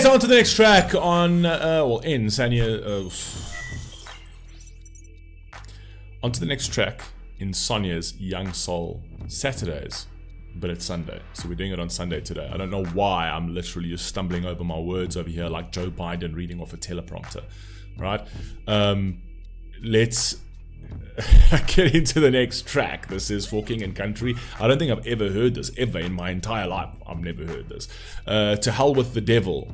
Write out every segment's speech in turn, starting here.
on to the next track on, in Sanya. On to the next track in Sonia's Young Soul Saturdays, but it's Sunday, so we're doing it on Sunday today. I don't know why I'm literally just stumbling over my words over here like Joe Biden reading off a teleprompter, right? Let's get into the next track. This is For King and Country. I don't think I've ever heard this, ever in my entire life. I've never heard this. To Hell With The Devil,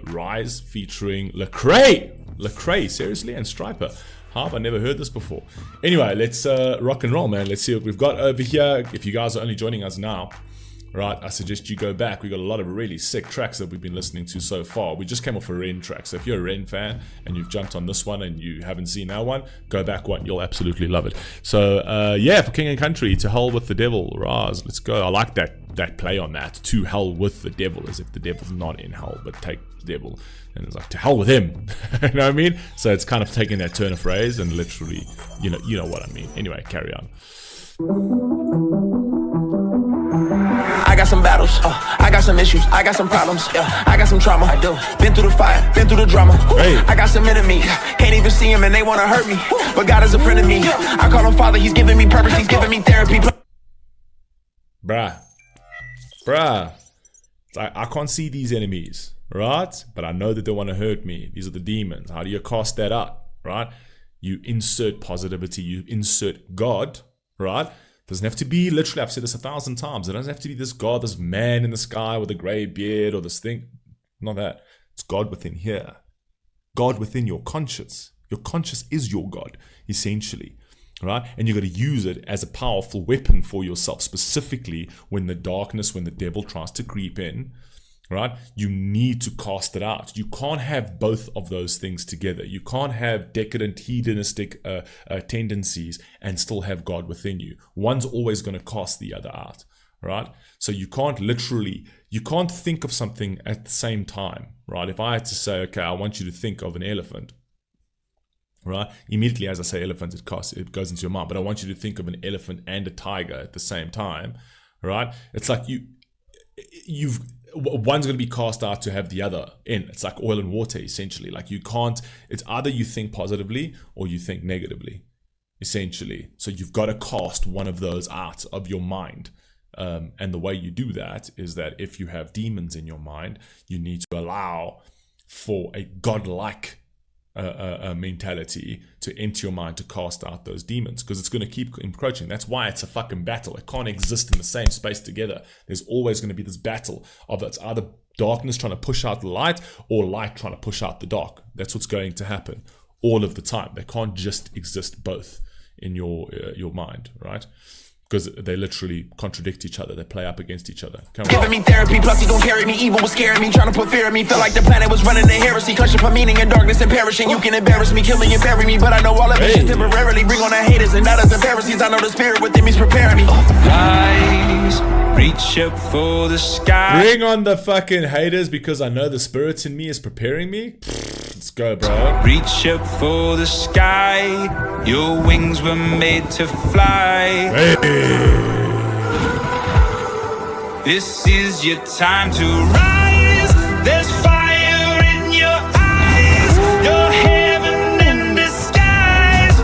Rise, featuring Lecrae, seriously, and Stryper. I've never heard this before. Anyway, let's rock and roll, man. Let's see what we've got over here. If you guys are only joining us now, right, I suggest you go back. We got a lot of really sick tracks that we've been listening to so far. We just came off a Ren track, so if you're a Ren fan and you've jumped on this one and you haven't seen that one, go back one. You'll absolutely love it. So yeah, For King and Country, To Hell With The Devil, Raz. Let's go. I like that play on that. To hell with the devil, as if the devil's not in hell, but take the devil. And it's like, to hell with him. You know what I mean? So it's kind of taking that turn of phrase and literally, you know what I mean. Anyway, carry on. I got some battles, I got some issues, I got some problems, I got some trauma, I do. Been through the fire, been through the drama. Hey. I got some enemies, can't even see them and they wanna hurt me. But God is a friend of me. I call him Father, he's giving me purpose, he's giving me therapy. Bruh. I can't see these enemies, right? But I know that they want to hurt me. These are the demons. How do you cast that out, right? You insert positivity, you insert God, right? Doesn't have to be literally, I've said this 1,000 times. It doesn't have to be this God, this man in the sky with a grey beard or this thing. Not that. It's God within here. God within your conscious. Your conscious is your God, essentially. Right? And you got to use it as a powerful weapon for yourself, specifically when the darkness, when the devil tries to creep in, right? You need to cast it out. You can't have both of those things together. You can't have decadent, hedonistic tendencies and still have God within you. One's always going to cast the other out, right? So you can't think of something at the same time, right? If I had to say, okay, I want you to think of an elephant, right? Immediately, as I say elephant, it goes into your mind. But I want you to think of an elephant and a tiger at the same time, right? It's like one's going to be cast out to have the other in. It's like oil and water, essentially. Like you can't. It's either you think positively or you think negatively, essentially. So you've got to cast one of those out of your mind. And the way you do that is that if you have demons in your mind, you need to allow for a godlike mentality to enter your mind to cast out those demons, because it's going to keep encroaching. That's why it's a fucking battle. It can't exist in the same space together. There's always going to be this battle of it's either darkness trying to push out the light or light trying to push out the dark. That's what's going to happen all of the time. They can't just exist both in your mind, right? Because they literally contradict each other. They play up against each other. Giving me therapy, plus he gon' carry me. Evil was scaring me, trying to put fear in me. Felt like the planet was running to heresy, clutching for meaning in darkness and perishing. You can embarrass me, kill me and bury me, but I know all of it temporarily. Bring on the haters and doubters and Pharisees. I know the spirit within me's preparing me. Lies, reach up for the sky. Bring on the fucking haters, because I know the spirit in me is preparing me. Let's go, bro. Reach up for the sky. Your wings were made to fly. Hey. This is your time to rise. There's fire in your eyes. You're heaven in disguise.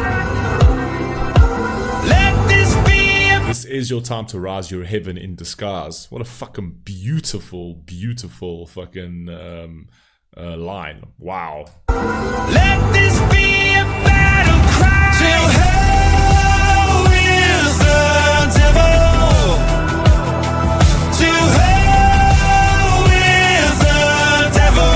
Let this be. This is your time to rise. Your heaven in disguise. What a fucking beautiful fucking line. Wow. Let this be a battle cry. To hell with the devil. To hell with the devil.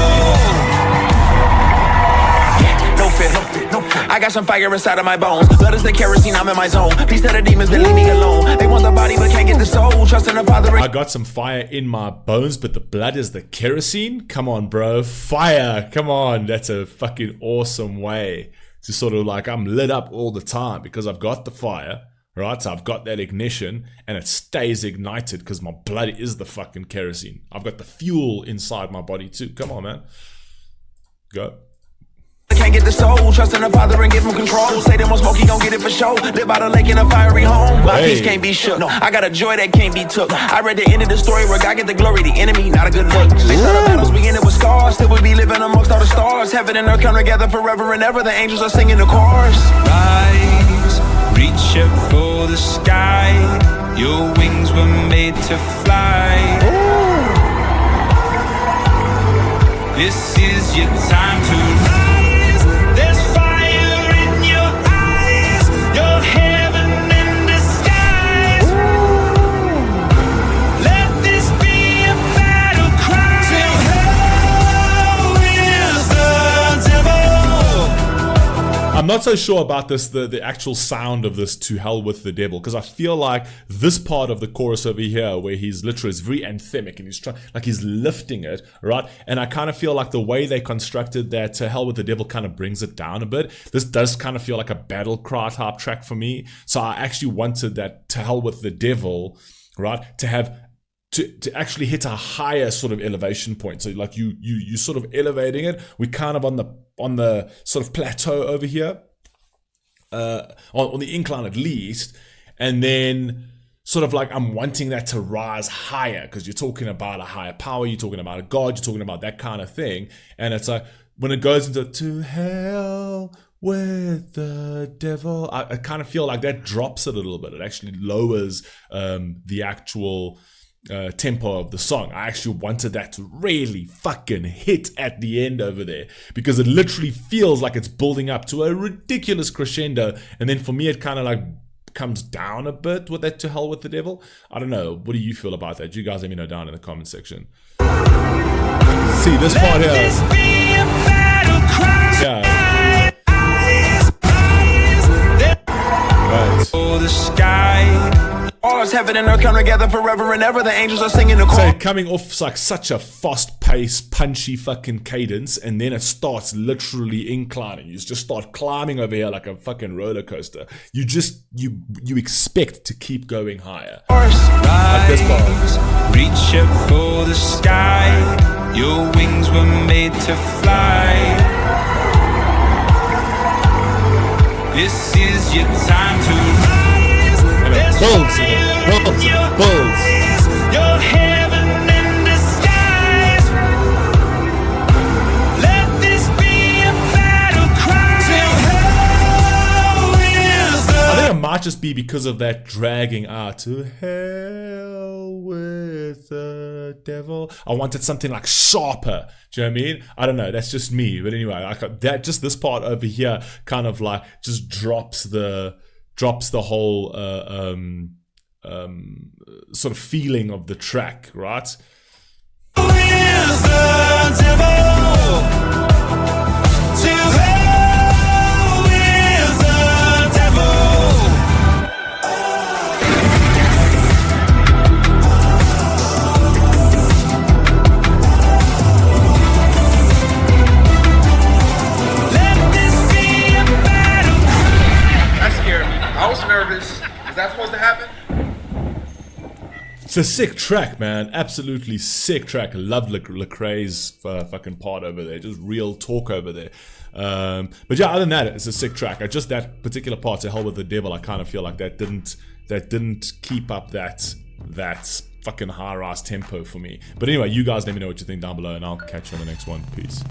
No fear, no fear. I got some fire inside of my bones. Blood is the kerosene, I'm in my zone. Peace to the demons, but leave me alone. They want the body, but can't get the soul. Trust in the Father. I got some fire in my bones, but the blood is the kerosene? Come on, bro. Fire. Come on. That's a fucking awesome way to sort of like, I'm lit up all the time because I've got the fire, right? So I've got that ignition and it stays ignited because my blood is the fucking kerosene. I've got the fuel inside my body too. Come on, man. Go. can't get the soul. Trust in the Father and give him control. Say them on smoke, he gon' get it for show. Live by the lake in a fiery home. My peace can't be shook. No, I got a joy that can't be took. I read the end of the story where God get the glory. The enemy, not a good look. They started battles, we ended with scars. Still we be living amongst all the stars. Heaven and earth come together forever and ever. The angels are singing the chorus. Rise, reach up for the sky. Your wings were made to fly. This is your time to rise. There's fire in your eyes. You're heaven in disguise. Let this be a battle cry. Till hell is the devil. I'm not so sure about this, the actual sound of this "to hell with the devil," because I feel like this part of the chorus over here, where he's literally, is very anthemic and he's trying, like he's lifting it, right? And I kind of feel like the way they constructed that "to hell with the devil" kind of brings it down a bit. This does kind of feel like a battle cry type track for me. So I actually wanted that "to hell with the devil," right, to have to actually hit a higher sort of elevation point. So like you sort of elevating it. We're kind of on the sort of plateau over here, on the incline at least, and then sort of like I'm wanting that to rise higher, because you're talking about a higher power, you're talking about a God, you're talking about that kind of thing. And it's like when it goes into "to hell with the devil," I kind of feel like that drops it a little bit. It actually lowers the actual tempo of the song. I actually wanted that to really fucking hit at the end over there, because it literally feels like it's building up to a ridiculous crescendo, and then for me it kind of like comes down a bit with that "to hell with the devil." I don't know, what do you feel about that? You guys let me know down in the comment section. See this part here. Let this be a battle cry. Yeah. Right. For the sky. Stars, heaven and earth come together forever and ever. The angels are singing the So chorus. coming off like such a fast-paced, punchy fucking cadence, and then it starts literally inclining. You just start climbing over here like a fucking roller coaster. You expect to keep going higher. Like this part. Reach up for the sky. Your wings were made to fly. This is your time to rise. There's Bulls, fire in bulls, your bulls. eyes. You're heaven in disguise. Let this be a battle cry. Till hell is I think the it might just be because of that dragging out. "To hell with the devil." I wanted something like sharper. Do you know what I mean? I don't know. That's just me. But anyway, that just this part over here kind of like just drops the whole sort of feeling of the track, right? is the devil. Till hell is the devil. Let this be a battle. That scared me. I was nervous. Is that supposed to happen? It's a sick track, man. Absolutely sick track. I love Lecrae's fucking part over there. Just real talk over there. But yeah, other than that, it's a sick track. Just that particular part, "to hell with the devil," I kind of feel like that didn't keep up that fucking high rise tempo for me. But anyway, you guys let me know what you think down below, and I'll catch you on the next one. Peace.